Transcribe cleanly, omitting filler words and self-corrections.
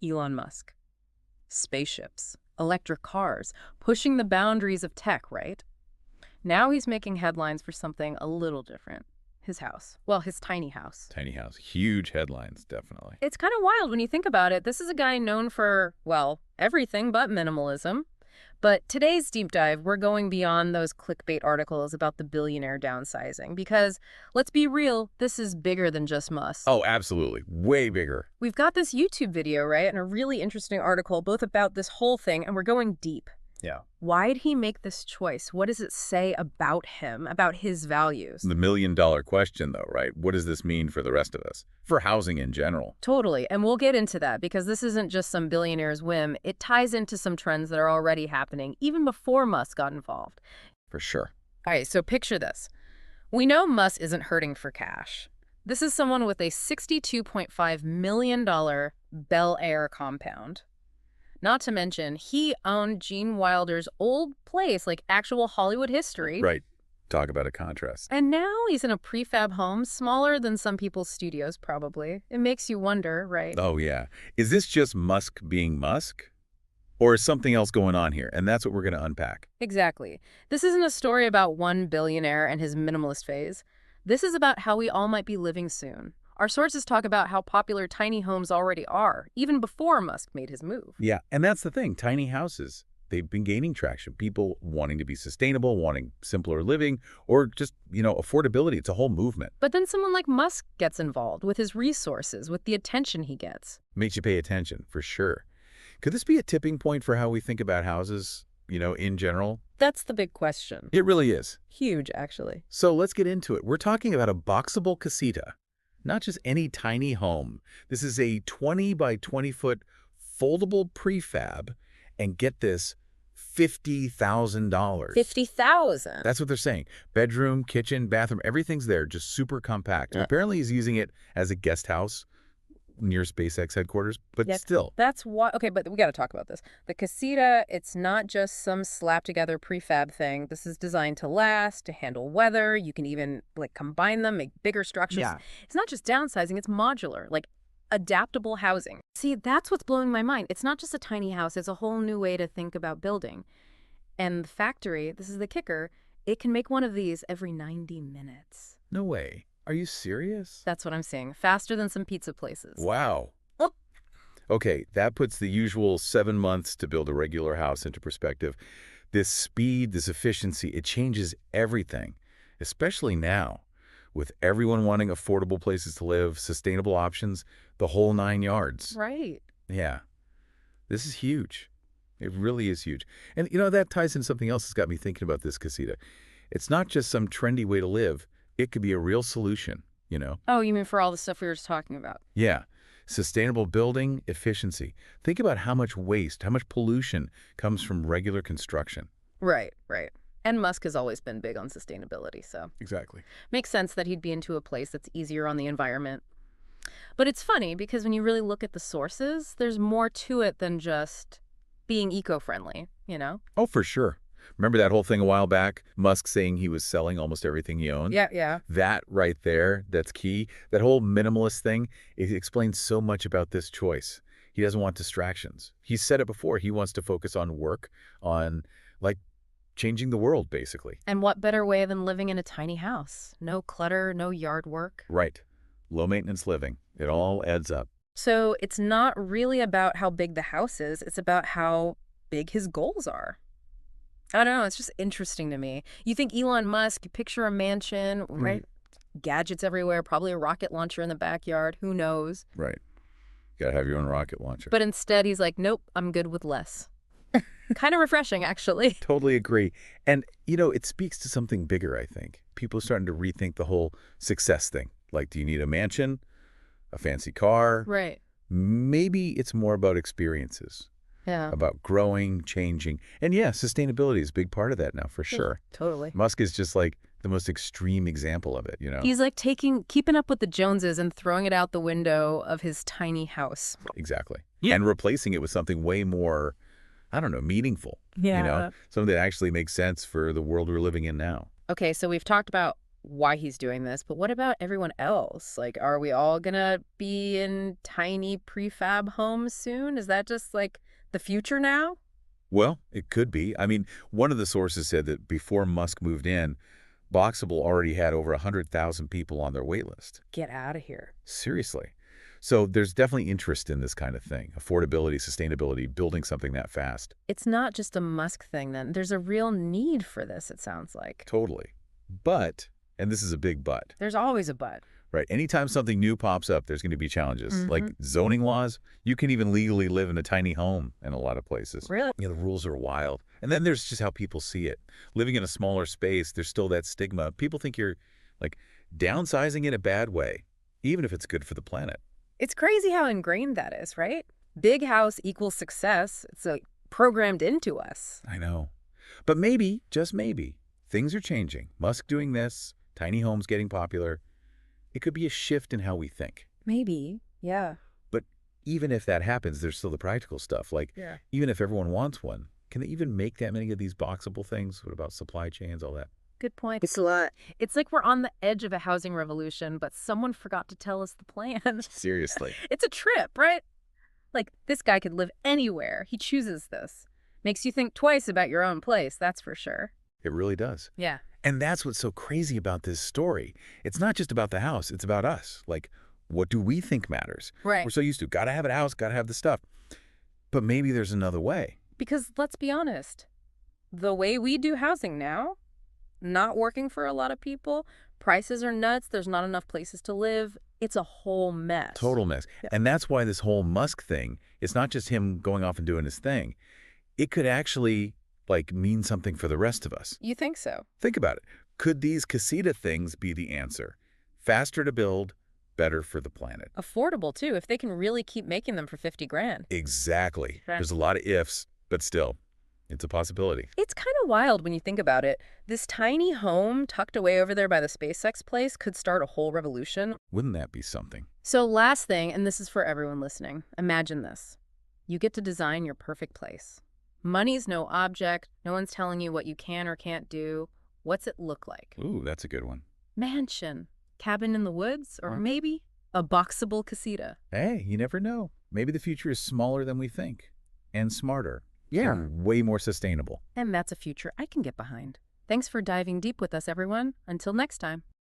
Elon Musk. Spaceships, electric cars, pushing the boundaries of tech, right? Now he's making headlines for something a little different. His house. Well, his tiny house. Tiny house. Huge headlines, definitely. It's kind of wild when you think about it. This is a guy known for, well, everything but minimalism. But today's deep dive, we're going beyond those clickbait articles about the billionaire downsizing because, let's be real, this is bigger than just Musk. Oh, absolutely. Way bigger. We've got this YouTube video, right, and a really interesting article both about this whole thing, and we're going deep. Yeah. Why'd he make this choice? What does it say about him, about his values? The million-dollar question, though, right? What does this mean for the rest of us? For housing in general? Totally, and we'll get into that because this isn't just some billionaire's whim. It ties into some trends that are already happening, even before Musk got involved. For sure. All right, so picture this. We know Musk isn't hurting for cash. This is someone with a $62.5 million Bel Air compound. Not to mention, he owned Gene Wilder's old place, like actual Hollywood history. Right. Talk about a contrast. And now he's in a prefab home, smaller than some people's studios, probably. It makes you wonder, right? Oh, yeah. Is this just Musk being Musk? Or is something else going on here? And that's what we're going to unpack. Exactly. This isn't a story about one billionaire and his minimalist phase. This is about how we all might be living soon. Our sources talk about how popular tiny homes already are, even before Musk made his move. Yeah, and that's the thing. Tiny houses, they've been gaining traction. People wanting to be sustainable, wanting simpler living, or just, affordability. It's a whole movement. But then someone like Musk gets involved with his resources, with the attention he gets. Makes you pay attention, for sure. Could this be a tipping point for how we think about houses, in general? That's the big question. It really is. Huge, actually. So let's get into it. We're talking about a Boxable Cita. Not just any tiny home. This is a 20 by 20 foot foldable prefab, and get this, $50,000. $50,000. That's what they're saying. Bedroom, kitchen, bathroom, everything's there, just super compact. And apparently he's using it as a guest house near SpaceX headquarters, but still. That's why. Okay, but we got to talk about this. The Casita, it's not just some slap together prefab thing. This is designed to last, to handle weather. You can even combine them, make bigger structures. Yeah. It's not just downsizing, it's modular, adaptable housing. See, that's what's blowing my mind. It's not just a tiny house, it's a whole new way to think about building. And the factory, this is the kicker, it can make one of these every 90 minutes. No way. Are you serious? That's what I'm saying. Faster than some pizza places. Wow. Okay, that puts the usual 7 months to build a regular house into perspective. This speed, this efficiency, it changes everything, especially now, with everyone wanting affordable places to live, sustainable options, the whole 9 yards. Right. Yeah. This is huge. It really is huge. And, that ties into something else that's got me thinking about this Casita. It's not just some trendy way to live. It could be a real solution, Oh, you mean for all the stuff we were just talking about? Yeah. Sustainable building, efficiency. Think about how much waste, how much pollution comes from regular construction. Right. And Musk has always been big on sustainability, so. Exactly. Makes sense that he'd be into a place that's easier on the environment. But it's funny because when you really look at the sources, there's more to it than just being eco-friendly, Oh, for sure. Remember that whole thing a while back? Musk saying he was selling almost everything he owned? Yeah. That right there, that's key. That whole minimalist thing, it explains so much about this choice. He doesn't want distractions. He's said it before. He wants to focus on work, on, changing the world, basically. And what better way than living in a tiny house? No clutter, no yard work. Right. Low-maintenance living. It all adds up. So it's not really about how big the house is. It's about how big his goals are. I don't know. It's just interesting to me. You think Elon Musk, you picture a mansion, right? Gadgets everywhere, probably a rocket launcher in the backyard. Who knows? Right. You gotta have your own rocket launcher. But instead, he's like, nope, I'm good with less. Kind of refreshing, actually. Totally agree. And, it speaks to something bigger, I think. People are starting to rethink the whole success thing. Do you need a mansion? A fancy car? Right. Maybe it's more about experiences. Yeah. About growing, changing. And yeah, sustainability is a big part of that now, for sure. Totally. Musk is just the most extreme example of it, He's keeping up with the Joneses and throwing it out the window of his tiny house. Exactly. Yeah. And replacing it with something way more, meaningful. Yeah. Something that actually makes sense for the world we're living in now. Okay, so we've talked about why he's doing this, but what about everyone else? Like, are we all gonna be in tiny prefab homes soon? Is that just like the future now? Well, it could be. I mean, one of the sources said that before Musk moved in, Boxable already had over 100,000 people on their wait list. Get out of here. Seriously. So there's definitely interest in this kind of thing. Affordability, sustainability, building something that fast. It's not just a Musk thing then. There's a real need for this, it sounds like. Totally. But, and this is a big but, There's always a but. right? Anytime something new pops up, there's going to be challenges. Like Mhm. zoning laws, you can even legally live in a tiny home in a lot of places. Really? The rules are wild. And then there's just how people see it. Living in a smaller space, there's still that stigma. People think you're like downsizing in a bad way, even if it's good for the planet. It's crazy how ingrained that is, right? Big house equals success. It's like programmed into us. I know. But maybe, just maybe, things are changing. Musk doing this, tiny homes getting popular. It could be a shift in how we think. Maybe. Yeah. But even if that happens, there's still the practical stuff. Like, Yeah. even if everyone wants one, can they even make that many of these boxable things? What about supply chains, all that? Good point. It's a lot. It's like we're on the edge of a housing revolution, but someone forgot to tell us the plan. Seriously. It's a trip, right? Like, this guy could live anywhere. He chooses this. Makes you think twice about your own place, that's for sure. It really does. Yeah. And that's what's so crazy about this story. It's not just about the house. It's about us. Like, what do we think matters? Right. We're so used to, gotta have a house, gotta have the stuff. But maybe there's another way. Because let's be honest, the way we do housing now, not working for a lot of people, prices are nuts, there's not enough places to live. It's a whole mess. Total mess. Yeah. And that's why this whole Musk thing, it's not just him going off and doing his thing. It could actually, like, mean something for the rest of us. You think so? Think about it. Could these Casita things be the answer? Faster to build, better for the planet. Affordable, too, if they can really keep making them for 50 grand. Exactly. Right. There's a lot of ifs, but still, it's a possibility. It's kind of wild when you think about it. This tiny home tucked away over there by the SpaceX place could start a whole revolution. Wouldn't that be something? So last thing, and this is for everyone listening, imagine this. You get to design your perfect place. Money's no object. No one's telling you what you can or can't do. What's it look like? Ooh, that's a good one. Mansion, cabin in the woods, or Huh? maybe a boxable casita. Hey, you never know. Maybe the future is smaller than we think. And smarter. Yeah. And way more sustainable. And that's a future I can get behind. Thanks for diving deep with us, everyone. Until next time.